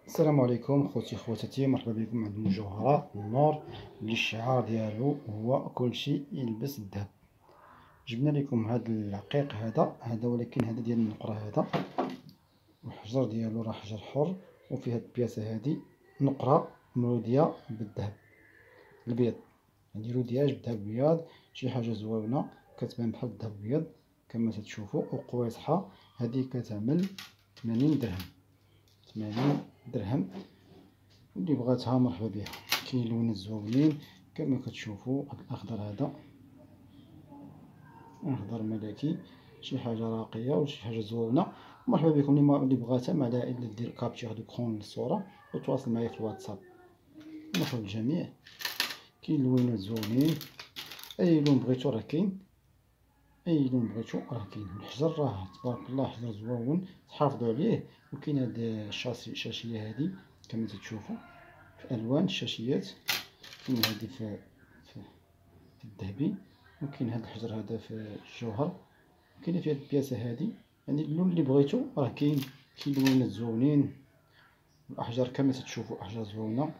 السلام عليكم خوتي خواتاتي، مرحبا بكم عند مجوهرات النور اللي الشعار ديالو هو كلشي يلبس الذهب. جبنا لكم هذا العقيق هذا ولكن هذا ديال النقره هذا، والحجر ديالو راه حجر حر، وفي هاد البياسه هادي نقره مولوديه بالذهب الابيض. نديرو دياج بالذهب الابيض، شي حاجه زوينه كتبان بحال الذهب الابيض كما تشوفوا، وقويصحه. هذه كتعمل 80 درهم. 80 درهم، اللي بغاتها مرحبا بها. كاين لونات زوينين كما كتشوفوا، الاخضر هذا اخضر ملكي، شي حاجه راقيه وشي حاجه زوينه. مرحبا بكم. اللي بغاتها ما عليها الا دير كابتشر ديكرون للصوره وتواصل معايا في الواتساب. مرحبا بالجميع. كاين لونات زوينين، اي لون بغيتو راه كاين، اي لون بغيتو راه كاين. الحجر راه تبارك الله حجر زوين، تحافظوا عليه. وكاين هاد الشاشيه هادي كما تشوفوا في الوان الشاشيات. كاين هادي في الذهبي، وكاين هاد الحجر هذا في الجوهر. كاين في هاد البياسه هادي، يعني اللون اللي بغيتو راه كاين. كاين لونات زوينين، الاحجار كما تشوفوا احجار زوينه.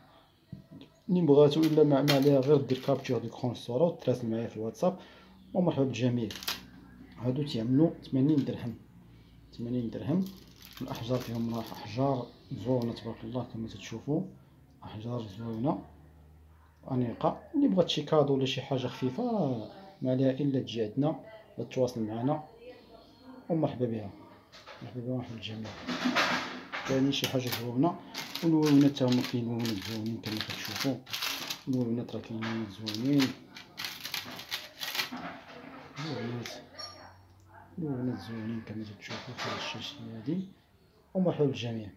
اللي بغاتو الا ما عليها غير دير كابتشر ديكرون الصوره وتراسل معايا في الواتساب. ومرحبا بالجميع. هادو تيعملوا 80 درهم. 80 درهم. الاحجار فيهم راه احجار زوينه تبارك الله كما تشوفوا، احجار زوينه انيقه. اللي بغات شي كادو ولا شي حاجه خفيفه راه ما عليها الا تجي عندنا وتتواصل معنا. ومرحبا بها. مرحبا بها مرحبا بالجميع. ثاني شي حاجه زوينه. واللونات تا هما كاين لونات زوينين كما كتشوفوا. اللونات راه كاين لونات زوينين، لونات زوينين كما تشوفوا في الشاشه هادي. ومرحبا بالجميع.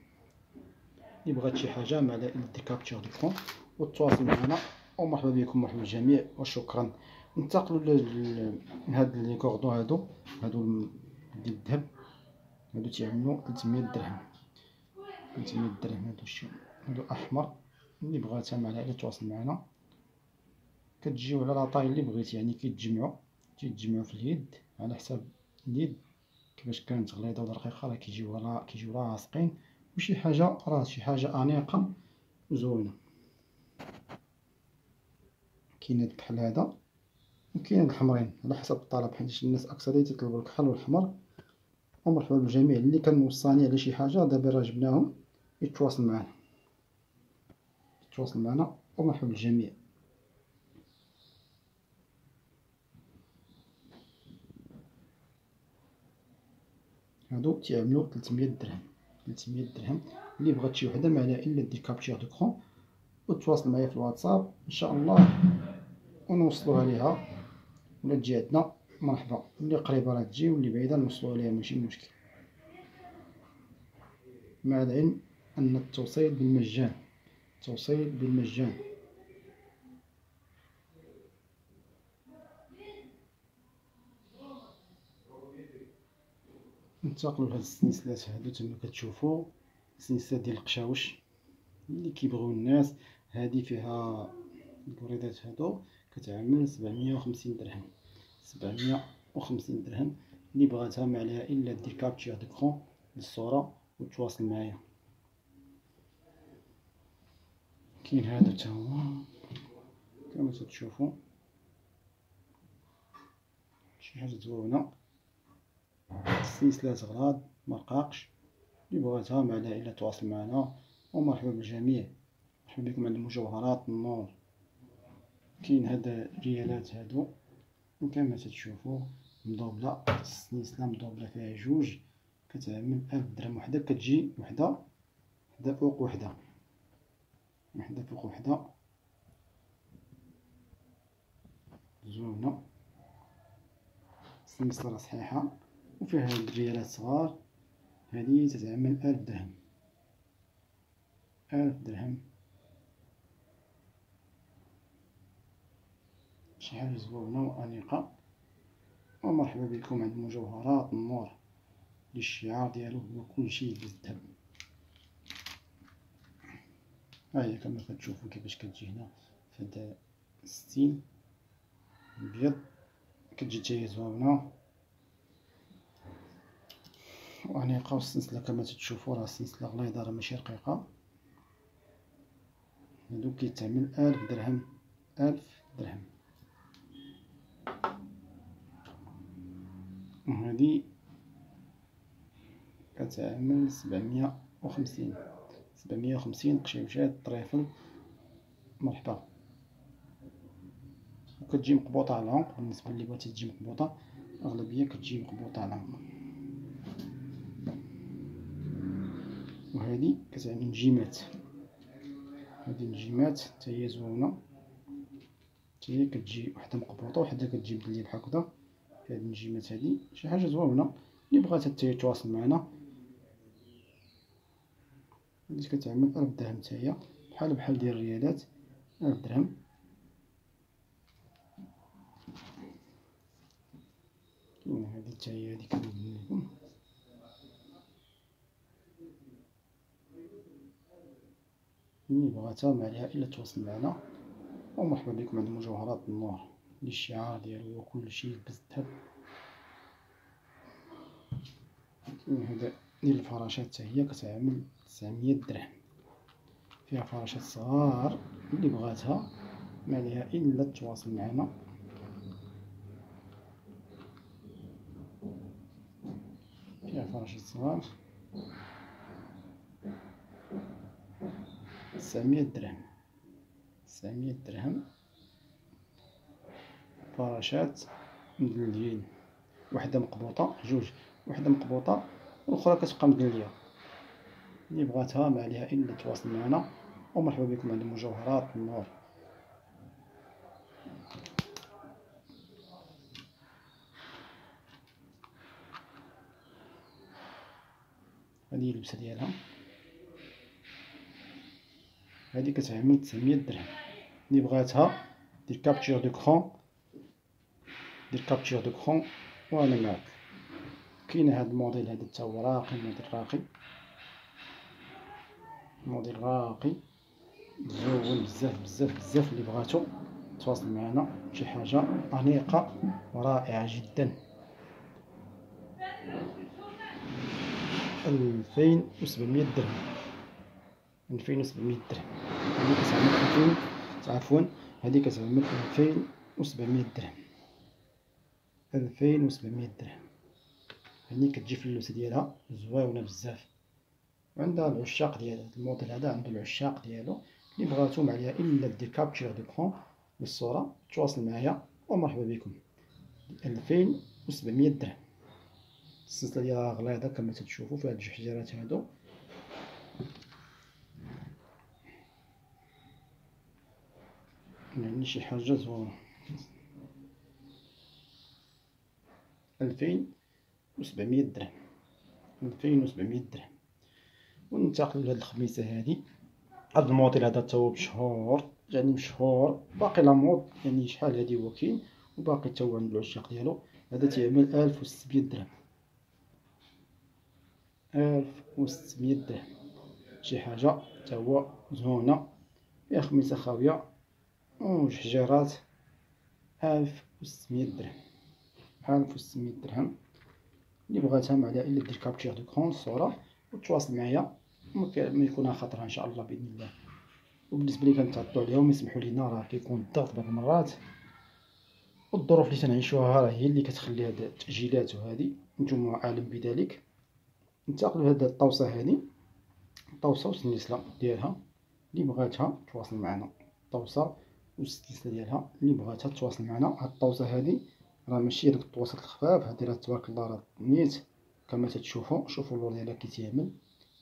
اللي بغات شي حاجه ما عليها الا دير كابتشر ديكرون وتواصل معنا. ومرحبا بكم مرحبا بالجميع وشكرا. ننتقلوا لهاد لي كوردون هادو ديال الذهب. هادو تيعملوا 300 درهم. 300 درهم. هادو احمر. اللي بغاتها ما عليها الا تواصل معنا. كتجيو على لاطاي اللي بغيتي، يعني كيتجمعوا في اليد على حساب اليد كيفاش كانت غليظه ولا رقيقه، راه كيجيو لاصقين. وشي حاجه راه شي حاجه انيقه وزوينه. كاين هاد الكحل هذا، وكاين هاد الحمرين على حسب الطلب، حيت الناس اكثريه تيطلبوا الكحل والحمر. ومرحبا بالجميع. اللي كان موصاني على شي حاجه دابا راه جبناهم، يتواصل معنا. ومرحبا بالجميع. هادو تيعملوا 300 درهم. 300 درهم. اللي بغات شي وحده ما عليها الا دير كابتشر دوكرون وتواصل معايا في الواتساب ان شاء الله ونوصلوها ليها، ولا تجي عندنا مرحبا. اللي قريبه راه تجي، واللي بعيده نوصلوها ليها ماشي مشكل، مع العلم ان التوصيل بالمجان. توصيل بالمجان. ننتقلوا لهاد السلسلات هادو كما كتشوفوا، سلسلة ديال القشاوش اللي كيبغيو الناس. هادي فيها البريدات هادو كتعمل 750 درهم. 750 درهم. اللي بغاتها ما عليها الا دير كابتشر ديكرون للصوره وتواصل معايا. كاين هادو تا هما كما تشوفوا، شي حاجه زوينه. السلسلات غلاض مرقاقش. اللي بغاتها ما عليها الا تواصل معنا. ومرحبا بالجميع. مرحبا بكم عند مجوهرات النور. كاين هاد الريالات هادو وكما تشوفوا مدوبله، السلسله مدوبله فيها جوج، كتعمل 1000 درهم وحده. كتجي وحده فوق وحده، وحده فوق وحده زوينه. السلسله راه صحيحه. وفيها هاد الريالات صغار، هذه تتعمل 1000 درهم. 1000 درهم. شي حاجه زوينه وانيقه. ومرحبا بكم عند مجوهرات النور اللي الشعار ديالو هو كلشي بالذهب. ها هي كما كتشوفوا كيفاش كتجي هنا في هذا الستيل الابيض. كتجي حتى هي زوينه وانيقه. والسلسله كما تشوفوا راه السلسله غليظه، راه ماشي رقيقه. هادو كيتعمل 1000 درهم، 1000 درهم. وهادي كتعمل 750، 750 قشيوشات طريفل. مرحبا. وكتجي مقبوطة على العنق، بالنسبة للي بغات تجي مقبوطة أغلبية كتجي مقبوطة على العنق. وهادي كتعمل نجيمات، هادي النجيمات حتى هي زوينة، حتى هي كتجي وحدة مقبوطة وحدة كتجي مدلية بحال هكدا. هاد النجيمات هادي شي حاجة زوينة، اللي بغات حتى هي تواصل معنا. هادي كتعمل 1000 درهم حتى هي، بحال ديال الريالات، 1000 درهم. كاين هادي حتى هي، هادي كنبين لكم. اللي بغاتها ما عليها الا تواصل معنا. ومرحبا بكم عند مجوهرات النور، اللي الشعار ديالو هو كلشي يلبس الذهب. كاين هذا ديال الفراشات حتى هي كتعمل 900 درهم، فيها فراشات صغار، اللي بغاتها ما عليها الا تواصل معنا. فيها فراشات صغار 900 درهم، 900 درهم. فراشات مدليين، وحدة مقبوطة، جوج، وحدة مقبوطة والأخرى كتبقى مدلية. اللي بغاتها ما عليها إلا تواصل معنا. ومرحبا بكم عند مجوهرات النور. هذه اللبسة ديالها، هذه كتعمل 900 درهم. اللي بغاتها دير كابتشور دو كرون، دير كابتشور دو كرون وأنا معاك. كاين هاد الموديل هذا تا هو راقي، موديل راقي، موديل راقي زوين بزاف بزاف بزاف. اللي بغاتو تواصل معنا، شي حاجة أنيقة ورائعة جدا. 2700 درهم، 2700 درهم. هذه كتعمل 2000، عفوا هذه كتعمل 2700 درهم، 2700 درهم. هني كتجي في اللبسة ديالها زوينة بزاف، وعندها العشاق ديالها. هاد الموديل هذا عنده العشاق ديالو. اللي بغاتو ما عليها الا دير كابتشر دو كرون للصورة، تواصل معايا. ومرحبا بكم. 2700 درهم. السلسلة ديالها غليظة كما تتشوفوا، في هاد الجوج حجرات هادو. يعني شي حاجة زوينة. 2700 درهم، 2700 درهم. وننتقل لهاد الخميسة هادي. هاد الموديل هذا تا هو مشهور، يعني مشهور باقي لامود، يعني شحال هادي هو كاين وباقي تا هو عند العشاق ديالو. هذا تيعمل 1600 درهم، 1600 درهم. شي حاجة تا هو زوينة، فيها خميسة خاوية وجوج حجيرات. 1600 درهم، 1600 درهم. اللي بغاتها ما عليها الا دير كابتشر دو كرون الصورة وتواصل معايا، ما يكونها خطرها ان شاء الله باذن الله. وبالنسبه لي كنتعطلوا عليهم، يسمحوا لينا، راه كيكون الضغط بعض المرات، والظروف اللي تنعيشوها راه هي اللي كتخلي هاد التأجيلات. وهادي نتوما اعلم بذلك. ننتقلوا لهاد الطوسة هادي، الطوسة والسلسلة ديالها. اللي بغاتها تواصل معنا، الطوسة والسلسلة ديالها. اللي بغاتها تواصل معنا. هاد الطوسة هادي راه ماشي داك الطواسات الخفاف، هادي راه تبارك الله راه نيت كما تتشوفوا. شوفوا اللور ديالها كي تيعمل،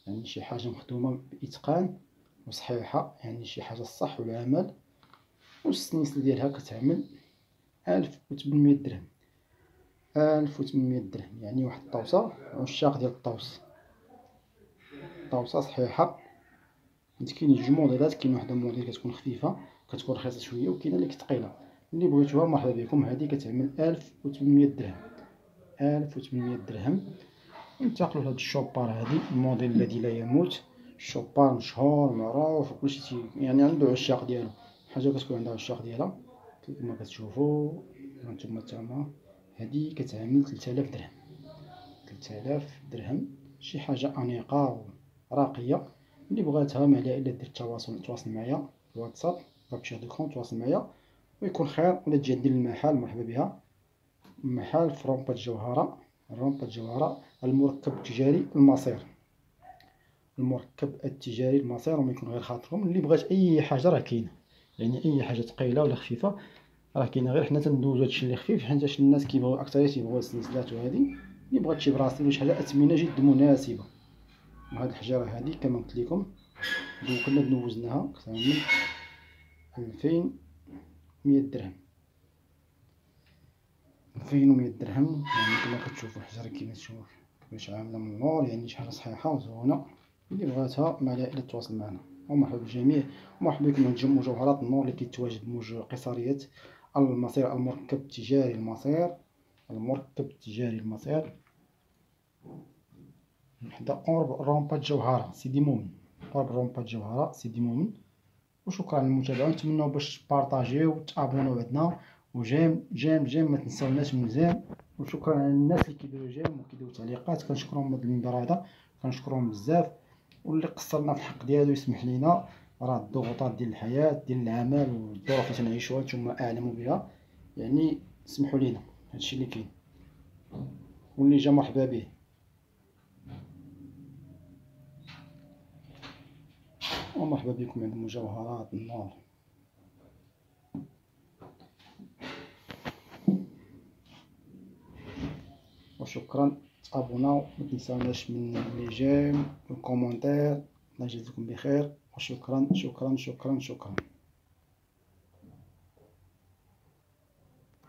يعني شي حاجة مخدومة بإتقان وصحيحة، يعني شي حاجة الصح والعمل. والسلسلة ديالها كتعمل 1800 درهم، 1800 درهم. يعني واحد الطوسة، عشاق ديال الطوس، طوسة صحيحة. كاين جوج موديلات، كاين واحد الموديل كتكون خفيفة كتكون رخيصة شوية، وكاينة اللي ثقيلة. اللي بغيتوها مرحبا بكم. هذه كتعمل 1800 درهم، 1800 درهم. ننتقلوا لهاد الشوبار هادي، الموديل الذي لا يموت. الشوبار مشهور معروف وكلشي يعني عنده عشاق ديالو. حاجة كتكون عندها عشاق ديالها كما كتشوفوا هانتوما تما. هادي كتعمل 3000 درهم، 3000 درهم. شي حاجة أنيقة وراقية. اللي بغاتها ما عليها إلا دير تواصل معايا. الواتساب كابتشر دوكرون تواصل معايا ويكون خير. ولا تجي دير المحل مرحبا بها. محل في رومبا الجوهرة، المركب التجاري المصير، المركب التجاري المصير. وما يكون غير خاطركم اللي بغات اي حاجه راه كاينه، يعني اي حاجه ثقيله ولا خفيفه راه كاينه. غير حنا تندوزو هادشي اللي خفيف حيت الناس كيبغيو اكثر تيبغيو السلسلات وهادي. اللي بغات شي براسيل وشي حاجه اثمنه جد مناسبه. وهاد الحجاره هادي كما قلت لكم كنا دوزناها اكثر من 2100 درهم، 2100 درهم. يعني كما كتشوفوا الحجره كيفاش عامله من اللور، يعني شي حاجه صحيحه وزوينه. اللي بغاتها مع العائله تواصل معنا. ومرحبا بالجميع، ومرحبا بكم عند مجوهرات النور اللي كيتواجد بموجه قصريه المصير، المركب التجاري المصير، المركب التجاري المصير حدا قرب رومبا الجوهرة سيدي مومن، قرب رومبا الجوهرة سيدي مومن. وشكرا للمتابعة، نتمنوا باش تبارطاجيو وتابوناو عندنا وجيم جيم جيم ما تنساوناش من جيم. وشكرا على الناس اللي كيديروا جيم وكيديروا تعليقات، كنشكرهم من هذا المنبر هذا، كنشكرهم بزاف. واللي قصرنا في الحق ديالو يسمح لينا، راه الضغوطات ديال الحياة ديال العمل والظروف اللي تنعيشوها نتوما اعلموا بها، يعني سمحوا لينا هادشي اللي كاين. واللي جا مرحبا به. ومرحبا بكم عند مجوهرات النور. وشكرا، تابوناو ما تنساوناش من لي جيم والكومونتير. الله يجازيكم بخير، وشكرا شكرا شكرا شكرا.